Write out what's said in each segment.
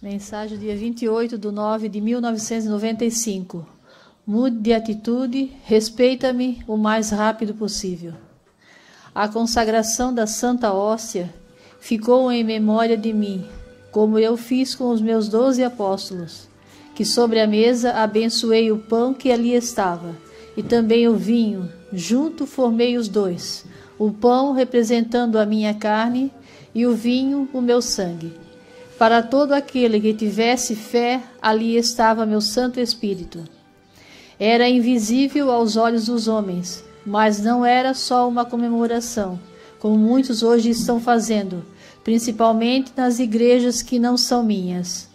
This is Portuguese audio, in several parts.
Mensagem dia 28/9/1995. Mude de atitude, respeita-me o mais rápido possível. A consagração da Santa Hóstia ficou em memória de mim, como eu fiz com os meus 12 apóstolos, que sobre a mesa abençoei o pão que ali estava, e também o vinho, junto formei os dois, o pão representando a minha carne e o vinho o meu sangue. Para todo aquele que tivesse fé, ali estava meu Santo Espírito. Era invisível aos olhos dos homens, mas não era só uma comemoração, como muitos hoje estão fazendo, principalmente nas igrejas que não são minhas.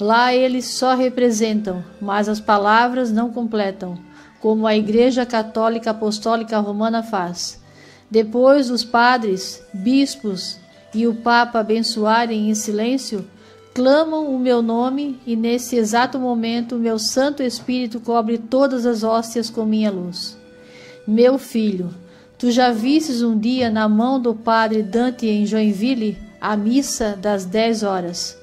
Lá eles só representam, mas as palavras não completam, como a Igreja Católica Apostólica Romana faz. Depois os padres, bispos e o Papa abençoarem em silêncio, clamam o meu nome e nesse exato momento meu Santo Espírito cobre todas as hóstias com minha luz. Meu filho, tu já vistes um dia na mão do padre Dante em Joinville a missa das 10 horas.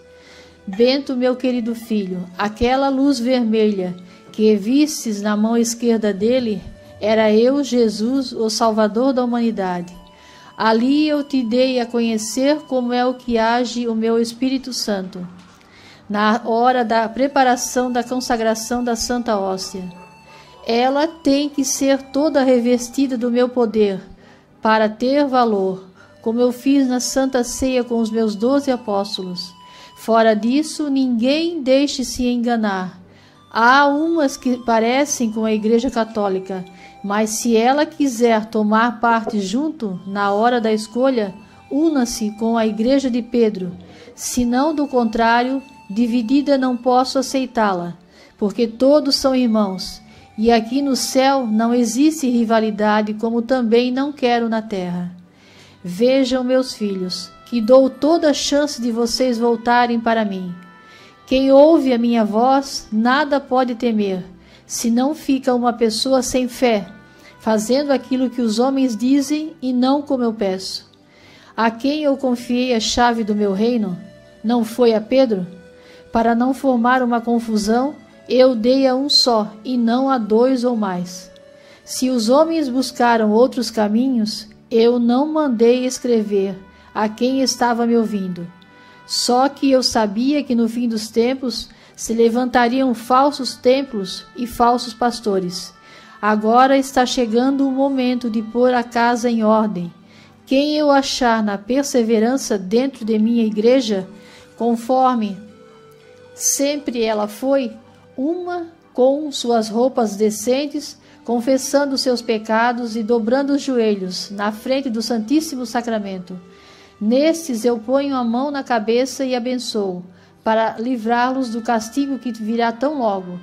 Bento, meu querido filho, aquela luz vermelha que vistes na mão esquerda dele, era eu, Jesus, o Salvador da humanidade. Ali eu te dei a conhecer como é o que age o meu Espírito Santo, na hora da preparação da consagração da Santa Hóstia. Ela tem que ser toda revestida do meu poder, para ter valor, como eu fiz na Santa Ceia com os meus 12 apóstolos. Fora disso, ninguém deixe se enganar. Há umas que parecem com a Igreja Católica, mas se ela quiser tomar parte junto, na hora da escolha, una-se com a Igreja de Pedro. Se não, do contrário, dividida não posso aceitá-la, porque todos são irmãos, e aqui no céu não existe rivalidade, como também não quero na terra. Vejam, meus filhos, que dou toda a chance de vocês voltarem para mim. Quem ouve a minha voz nada pode temer, se não fica uma pessoa sem fé, fazendo aquilo que os homens dizem e não como eu peço. A quem eu confiei a chave do meu reino? Não foi a Pedro? Para não formar uma confusão, eu dei a um só, e não a 2 ou mais. Se os homens buscaram outros caminhos, eu não mandei escrever a quem estava me ouvindo. Só que eu sabia que no fim dos tempos se levantariam falsos templos e falsos pastores. Agora está chegando o momento de pôr a casa em ordem. Quem eu achar na perseverança dentro de minha igreja, conforme sempre ela foi, uma com suas roupas decentes, confessando seus pecados e dobrando os joelhos na frente do Santíssimo Sacramento. Nestes eu ponho a mão na cabeça e abençoo, para livrá-los do castigo que virá tão logo.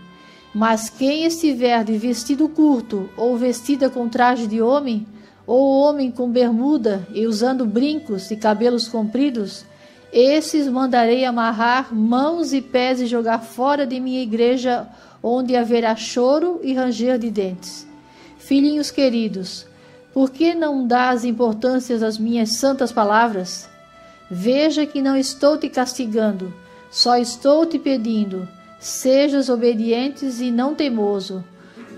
Mas quem estiver de vestido curto, ou vestida com traje de homem, ou homem com bermuda e usando brincos e cabelos compridos, esses mandarei amarrar mãos e pés e jogar fora de minha igreja, onde haverá choro e ranger de dentes. Filhinhos queridos, por que não dás importância às minhas santas palavras? Veja que não estou te castigando, só estou te pedindo, sejas obedientes e não teimoso.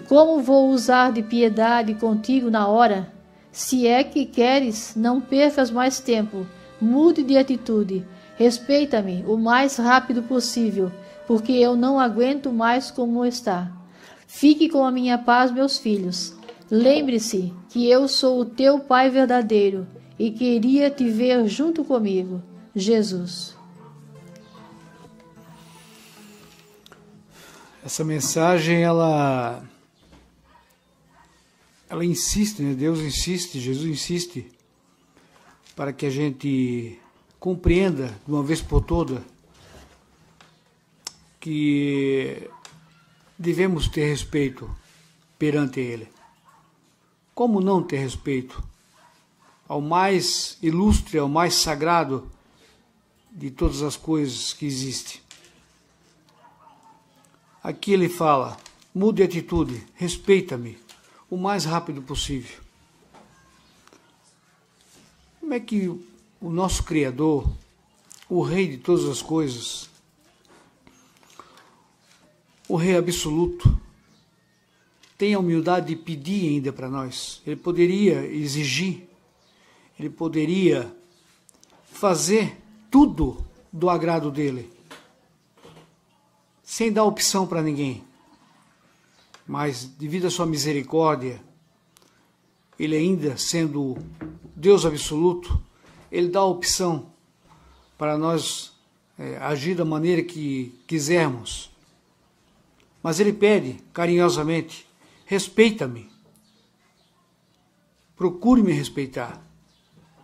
Como vou usar de piedade contigo na hora? Se é que queres, não percas mais tempo, mude de atitude, respeita-me o mais rápido possível, porque eu não aguento mais como está. Fique com a minha paz, meus filhos. Lembre-se que eu sou o teu Pai verdadeiro e queria te ver junto comigo, Jesus. Essa mensagem, ela insiste, né? Deus insiste, Jesus insiste, para que a gente compreenda de uma vez por toda que devemos ter respeito perante Ele. Como não ter respeito ao mais ilustre, ao mais sagrado de todas as coisas que existem? Aqui ele fala, mude de atitude, respeita-me o mais rápido possível. Como é que o nosso Criador, o Rei de todas as coisas, o Rei Absoluto tem a humildade de pedir ainda para nós. Ele poderia exigir, ele poderia fazer tudo do agrado dele, sem dar opção para ninguém. Mas, devido à sua misericórdia, ele ainda sendo Deus absoluto, ele dá a opção para nós agir da maneira que quisermos. Mas ele pede carinhosamente: respeita-me, procure me respeitar,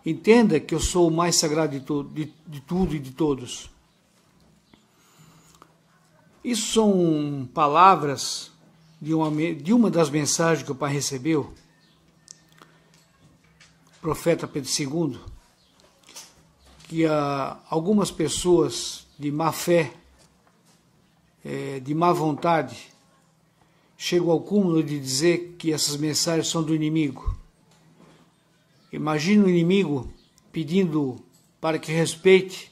entenda que eu sou o mais sagrado de tudo e de todos. Isso são palavras de uma das mensagens que o Pai recebeu, o profeta Pedro II, que algumas pessoas de má fé, de má vontade, chegam ao cúmulo de dizer que essas mensagens são do inimigo. Imagina o inimigo pedindo para que respeite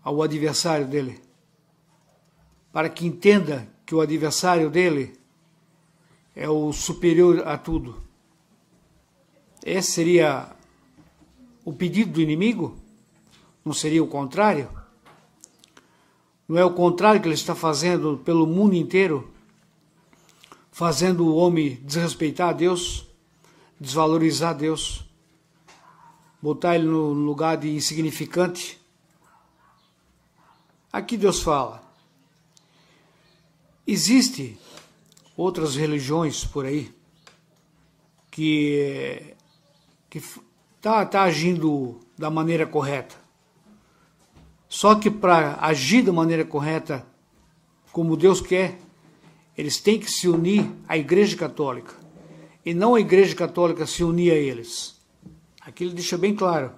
ao adversário dele, para que entenda que o adversário dele é o superior a tudo. Esse seria o pedido do inimigo? Não seria o contrário? Não é o contrário que ele está fazendo pelo mundo inteiro? Fazendo o homem desrespeitar a Deus, desvalorizar Deus, botar ele no lugar de insignificante? Aqui Deus fala: existe outras religiões por aí que tá agindo da maneira correta. Só que para agir da maneira correta, como Deus quer, eles têm que se unir à Igreja Católica, e não a Igreja Católica se unir a eles. Aqui ele deixa bem claro.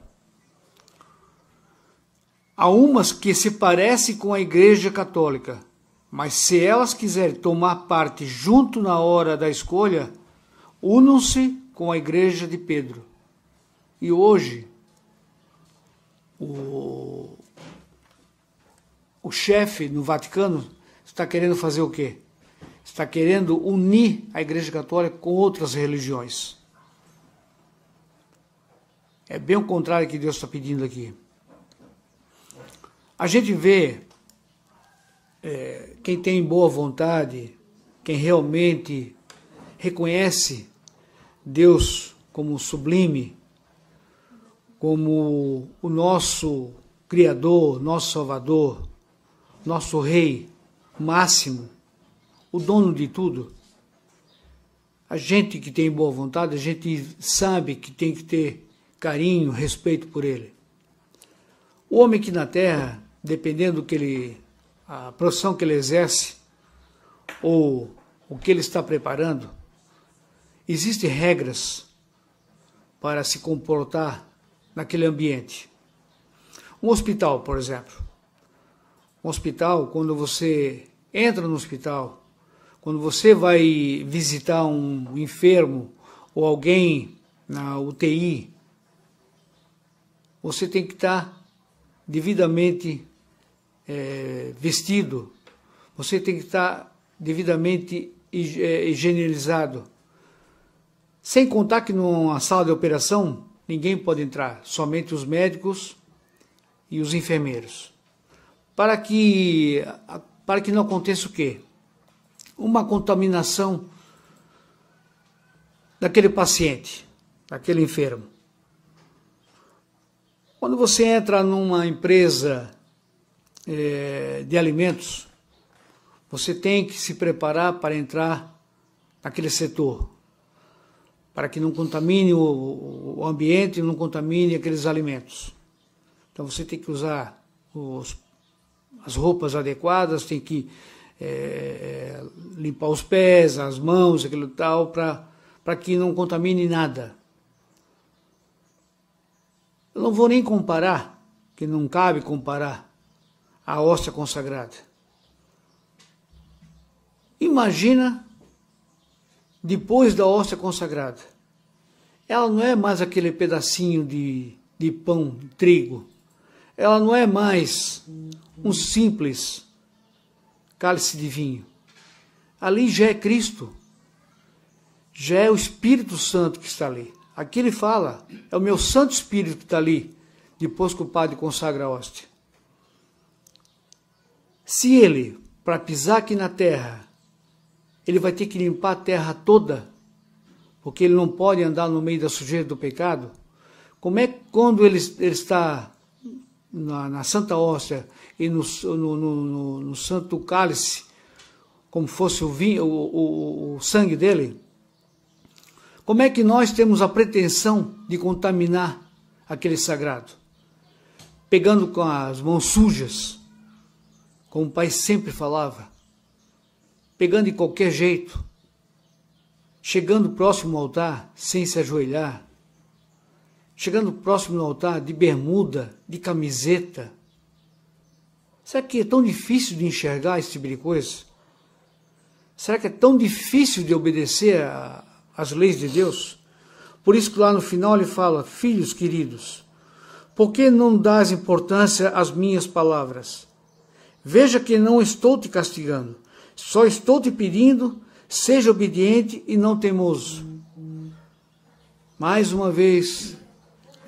Há umas que se parecem com a Igreja Católica, mas se elas quiserem tomar parte junto na hora da escolha, unam-se com a Igreja de Pedro. E hoje, o chefe no Vaticano está querendo fazer o quê? Está querendo unir a Igreja Católica com outras religiões. É bem o contrário que Deus está pedindo aqui. A gente vê quem tem boa vontade, quem realmente reconhece Deus como sublime, como o nosso Criador, nosso Salvador, nosso Rei máximo, o dono de tudo. A gente que tem boa vontade, a gente sabe que tem que ter carinho, respeito por Ele. O homem aqui na Terra, dependendo do que a profissão que ele exerce, ou o que ele está preparando, existem regras para se comportar naquele ambiente. Um hospital, por exemplo. Um hospital, quando você entra no hospital, quando você vai visitar um enfermo ou alguém na UTI, você tem que estar devidamente vestido, você tem que estar devidamente higienizado. Sem contar que numa sala de operação ninguém pode entrar, somente os médicos e os enfermeiros. Para que não aconteça o quê? Uma contaminação daquele paciente, daquele enfermo. Quando você entra numa empresa de alimentos, você tem que se preparar para entrar naquele setor, para que não contamine o ambiente, não contamine aqueles alimentos. Então você tem que usar as roupas adequadas, tem que limpar os pés, as mãos, aquilo tal, para que não contamine nada. Eu não vou nem comparar, que não cabe comparar, a hóstia consagrada. Imagina, depois da hóstia consagrada, ela não é mais aquele pedacinho de pão, de trigo. Ela não é mais um simples cálice de vinho. Ali já é Cristo, já é o Espírito Santo que está ali. Aqui ele fala, é o meu Santo Espírito que está ali, depois que o padre consagra a hóstia. Se ele, para pisar aqui na terra, ele vai ter que limpar a terra toda, porque ele não pode andar no meio da sujeira do pecado, como é que quando ele está na Santa Hóstia e no Santo Cálice, como fosse o vinho, o sangue dele, como é que nós temos a pretensão de contaminar aquele sagrado? Pegando com as mãos sujas, como o Pai sempre falava, pegando de qualquer jeito, chegando próximo ao altar sem se ajoelhar, chegando próximo ao altar de bermuda, de camiseta. Será que é tão difícil de enxergar esse tipo de coisa? Será que é tão difícil de obedecer às leis de Deus? Por isso que lá no final ele fala, filhos queridos, por que não dás importância às minhas palavras? Veja que não estou te castigando, só estou te pedindo, seja obediente e não teimoso. Mais uma vez,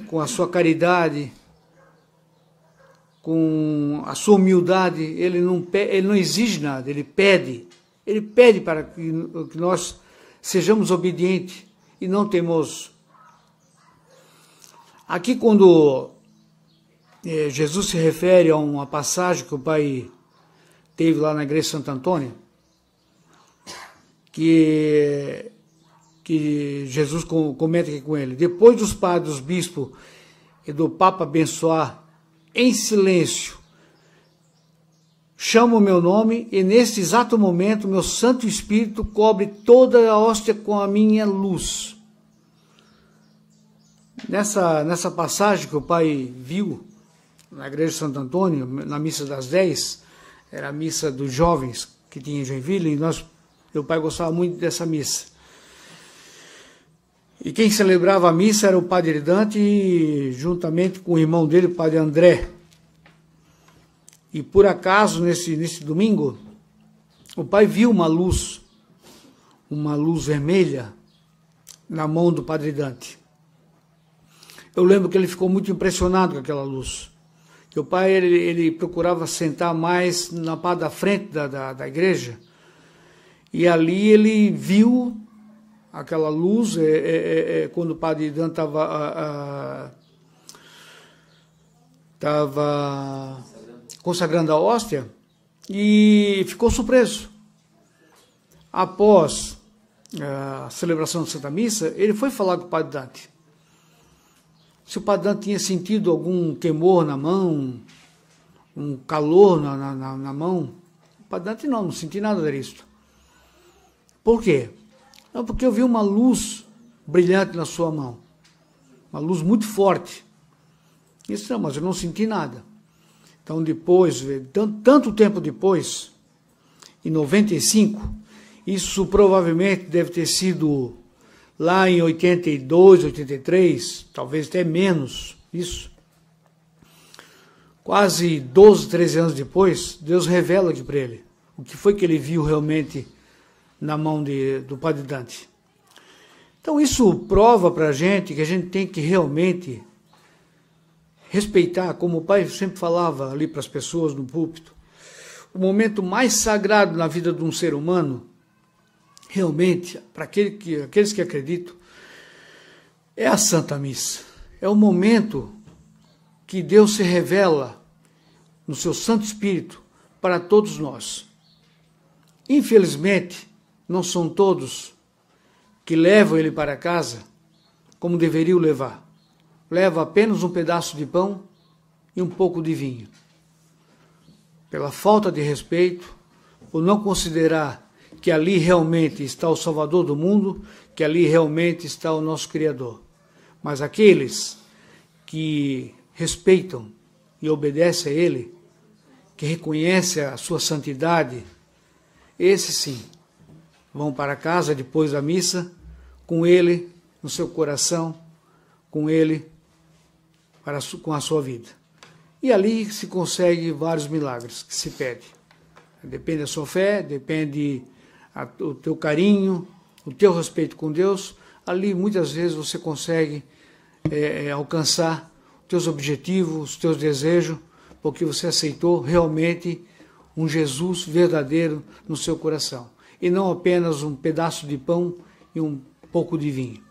com a sua caridade, com a sua humildade, ele não exige nada, ele pede para que nós sejamos obedientes e não teimosos. Aqui quando Jesus se refere a uma passagem que o Pai teve lá na igreja de Santo Antônio, que Jesus comenta aqui com ele, depois dos padres, dos bispos e do Papa abençoar em silêncio, chama o meu nome e neste exato momento meu Santo Espírito cobre toda a hóstia com a minha luz. Nessa passagem que o Pai viu na igreja de Santo Antônio, na missa das 10, era a missa dos jovens que tinha em Joinville, e meu pai gostava muito dessa missa. E quem celebrava a missa era o Padre Dante, juntamente com o irmão dele, o Padre André. E por acaso, nesse domingo, o pai viu uma luz vermelha na mão do Padre Dante. Eu lembro que ele ficou muito impressionado com aquela luz. Que o pai ele procurava sentar mais na parte da frente da igreja, e ali ele viu aquela luz, quando o Padre Dante estava consagrando a hóstia, e ficou surpreso. Após a celebração da Santa Missa, ele foi falar com o Padre Dante. Se o Padre Dante tinha sentido algum queimor na mão, um calor na mão, o Padre Dante não senti nada disso. Por quê? Não, porque eu vi uma luz brilhante na sua mão, uma luz muito forte. Isso não, mas eu não senti nada. Então depois, tanto tempo depois, em 95, isso provavelmente deve ter sido lá em 82, 83, talvez até menos isso. Quase 12, 13 anos depois, Deus revela aqui para ele o que foi que ele viu realmente na mão do Padre Dante. Então isso prova para a gente que a gente tem que realmente respeitar, como o Pai sempre falava ali para as pessoas no púlpito, o momento mais sagrado na vida de um ser humano, realmente, para aqueles que acreditam, é a Santa Missa. É o momento que Deus se revela no seu Santo Espírito para todos nós. Infelizmente, não são todos que levam ele para casa como deveriam levar. Leva apenas um pedaço de pão e um pouco de vinho. Pela falta de respeito, por não considerar que ali realmente está o Salvador do mundo, que ali realmente está o nosso Criador. Mas aqueles que respeitam e obedecem a Ele, que reconhecem a sua santidade, esses sim vão para casa depois da missa, com Ele no seu coração, com Ele com a sua vida. E ali se consegue vários milagres que se pede. Depende da sua fé, depende o teu carinho, o teu respeito com Deus. Ali muitas vezes você consegue alcançar os teus objetivos, os teus desejos, porque você aceitou realmente um Jesus verdadeiro no seu coração. E não apenas um pedaço de pão e um pouco de vinho.